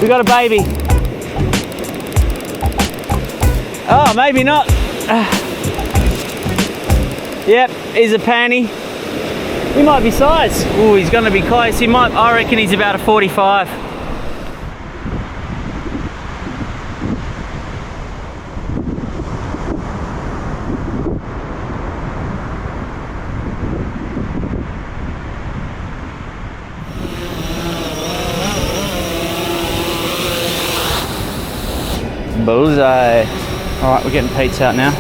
We got a baby. Oh, maybe not. Yep, he's a panty. He might be size. Oh, he's going to be close. He might. I reckon he's about a 45. Bullseye. All right, we're getting Pete's out now.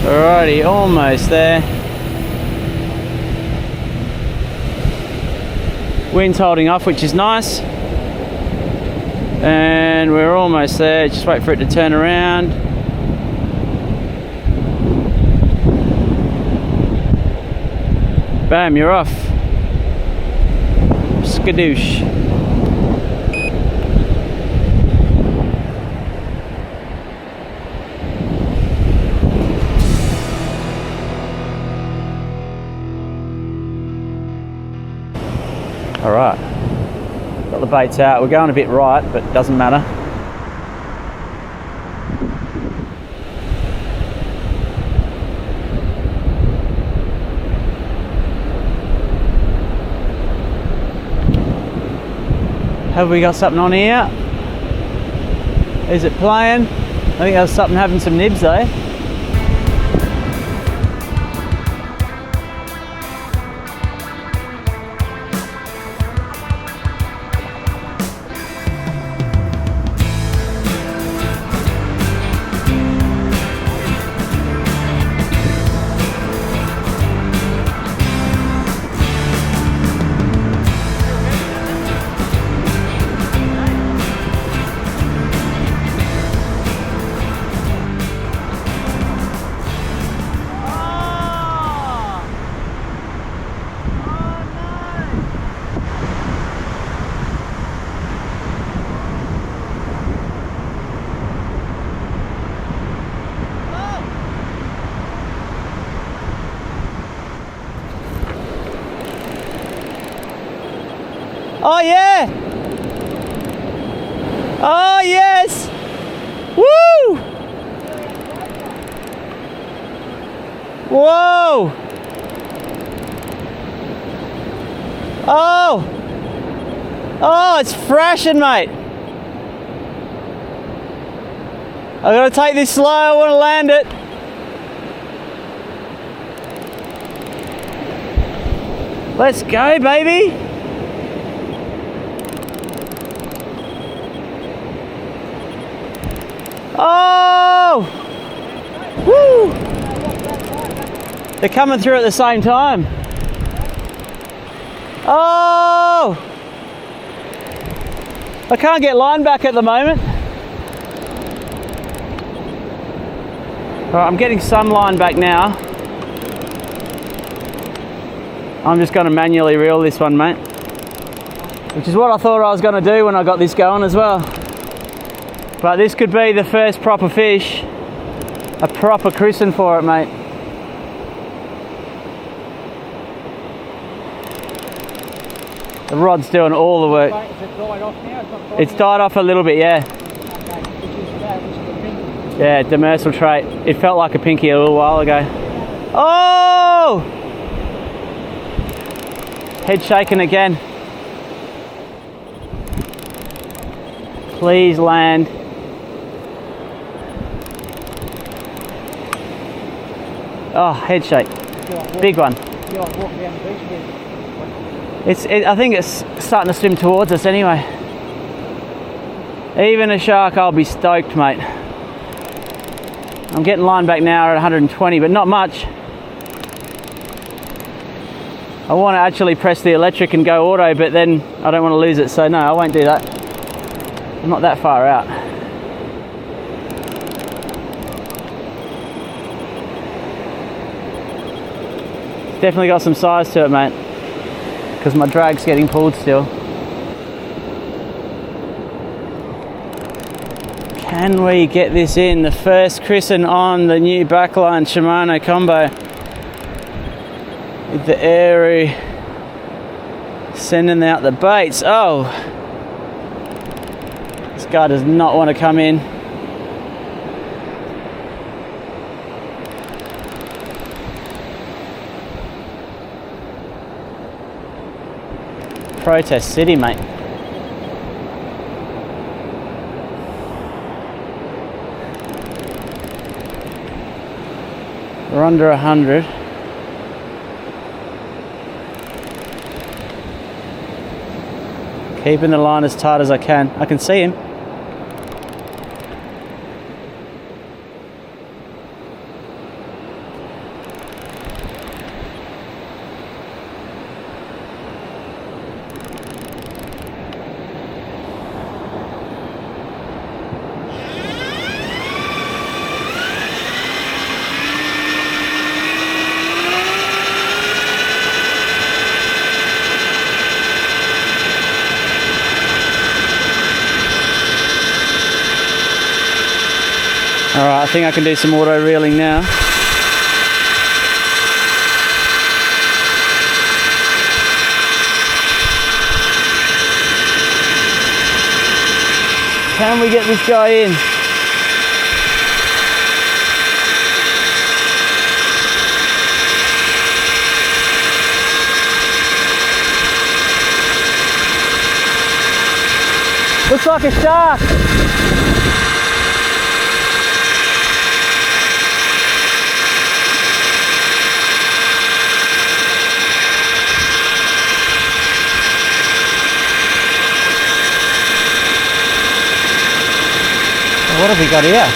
Alrighty, almost there. Wind's holding off, which is nice. And we're almost there. Just wait for it to turn around. Bam, you're off. Skadoosh. Alright, got the baits out. We're going a bit right, but it doesn't matter. Have we got something on here? Is it playing? I think there's something having some nibs though. Oh yeah! Oh yes! Woo! Whoa! Oh! Oh, it's thrashing, mate. I gotta take this slow, I wanna land it. Let's go, baby. Oh! Woo! They're coming through at the same time. Oh! I can't get line back at the moment. All right, I'm getting some line back now. I'm just going to manually reel this one, mate. Which is what I thought I was going to do when I got this going as well. But this could be the first proper fish. A proper christen for it, mate. The rod's doing all the work. Is it died off now? It's died off a little bit, yeah. Okay, which is the pink. Yeah, demersal trait. It felt like a pinky a little while ago. Oh! Head shaking again. Please land. Oh, head shake. Big one. I think it's starting to swim towards us anyway. Even a shark, I'll be stoked, mate. I'm getting line back now at 120, but not much. I want to actually press the electric and go auto, but then I don't want to lose it, so no, I won't do that. I'm not that far out. Definitely got some size to it, mate, because my drag's getting pulled still. Can we get this in? The first christen on the new backline Shimano combo. With the airy sending out the baits. Oh, this guy does not want to come in. Protest City, mate. We're under 100. Keeping the line as tight as I can. I can see him. Alright, I think I can do some auto reeling now. Can we get this guy in? Looks like a shark. What have we got here?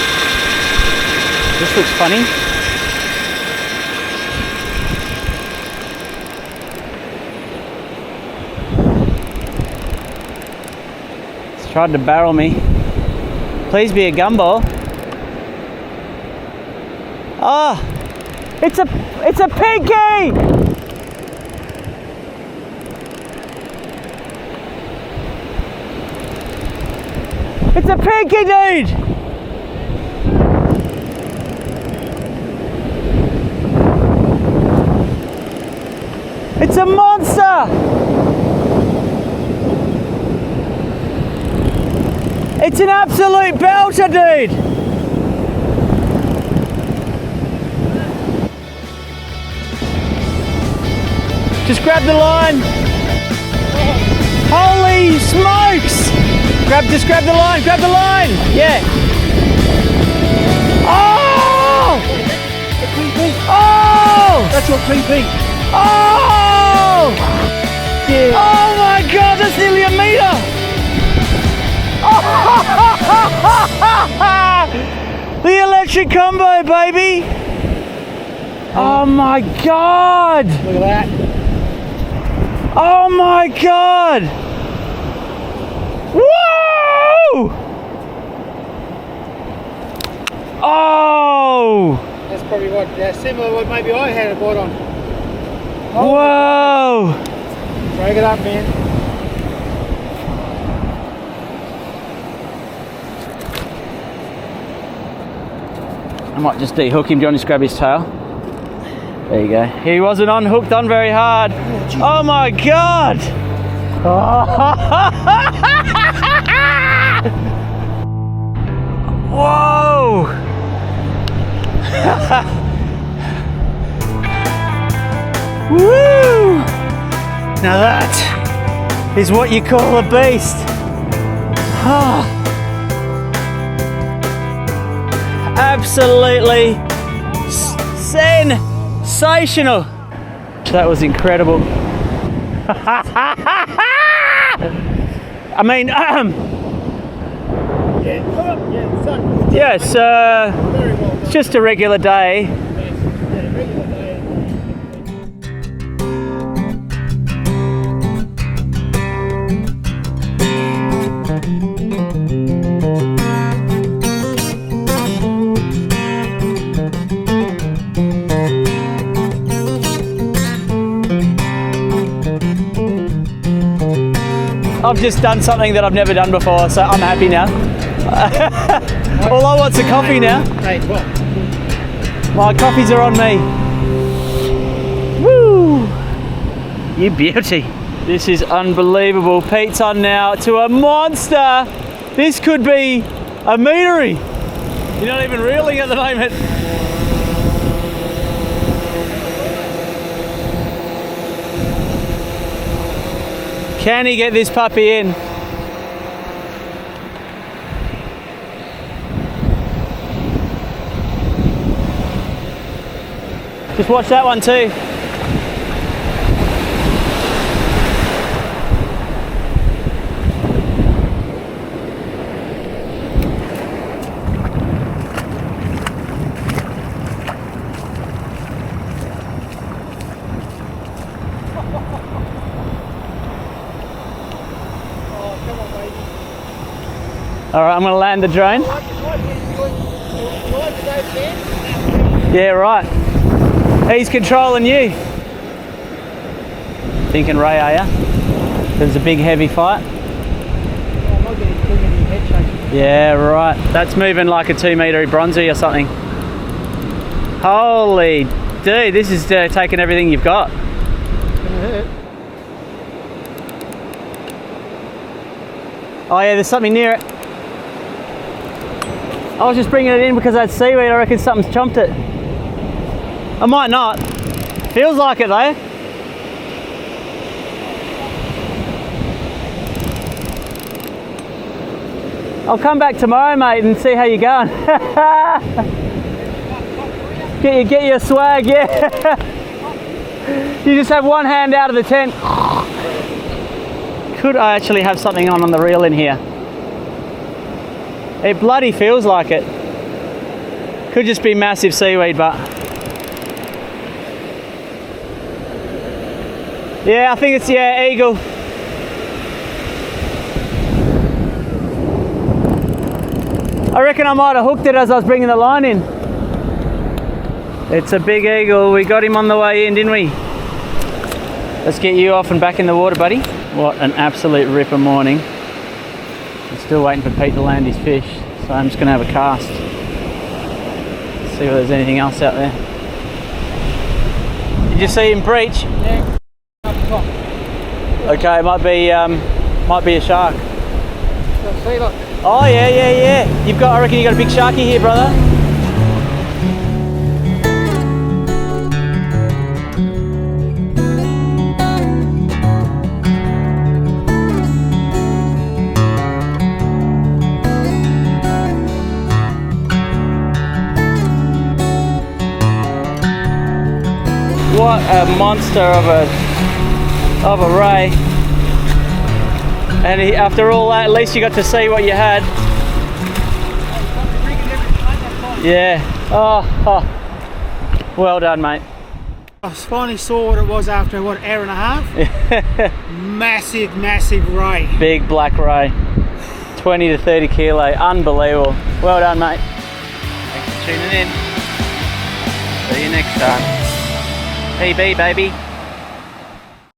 This looks funny. It's tried to barrel me. Please be a gumball. Ah, oh, it's a pinky! It's a pinky, dude! It's a monster! It's an absolute belter, dude! Just grab the line. Holy smokes! Just grab the line, grab the line! Yeah. Oh! Oh! That's your PP. Oh! Yeah. Oh my God, that's nearly a metre! Oh! The electric combo, baby! Oh my God! Look at that. Oh my God! Woo! Oh! That's probably what, similar to what maybe I had a bite on. Whoa! Drag it up, man. I might just de-hook him. Do you want to just grab his tail? There you go. He wasn't unhooked on very hard. Oh my God! Whoa! Woo! Now that is what you call a beast. Absolutely sensational. That was incredible. I mean, yes, it's just a regular day. I've just done something that I've never done before, so I'm happy now. All I want's a coffee now. Hey, what? My coffees are on me. Woo! You beauty. This is unbelievable. Pete's on now to a monster. This could be a meatery. You're not even reeling at the moment. Can he get this puppy in? Just watch that one too. All right, I'm going to land the drone. Yeah, right. He's controlling you. Thinking Ray, are ya? There's a big heavy fight. Yeah, right. That's moving like a 2 metre bronzy or something. Holy dude, this is taking everything you've got. Oh yeah, there's something near it. I was just bringing it in because I had seaweed. I reckon something's chomped it. I might not. Feels like it though. I'll come back tomorrow, mate, and see how you're going. get your swag, yeah. You just have one hand out of the tent. Could I actually have something on the reel in here? It bloody feels like it. Could just be massive seaweed, but yeah, I think it's, yeah, eagle. I reckon I might have hooked it as I was bringing the line in. It's a big eagle. We got him on the way in, didn't we? Let's get you off and back in the water, buddy. What an absolute ripper morning. I'm still waiting for Pete to land his fish, so I'm just going to have a cast. See if there's anything else out there. Did you see him breach? Yeah. Okay, might be a shark. See, look. Oh yeah. I reckon you got a big sharky here, brother. What a monster of a ray. And after all that, at least you got to see what you had. Yeah. Oh. Well done, mate. I finally saw what it was after, what, hour and a half? Massive ray. Big black ray. 20 to 30 kilo. Unbelievable. Well done, mate. Thanks for tuning in. See you next time. PB, baby.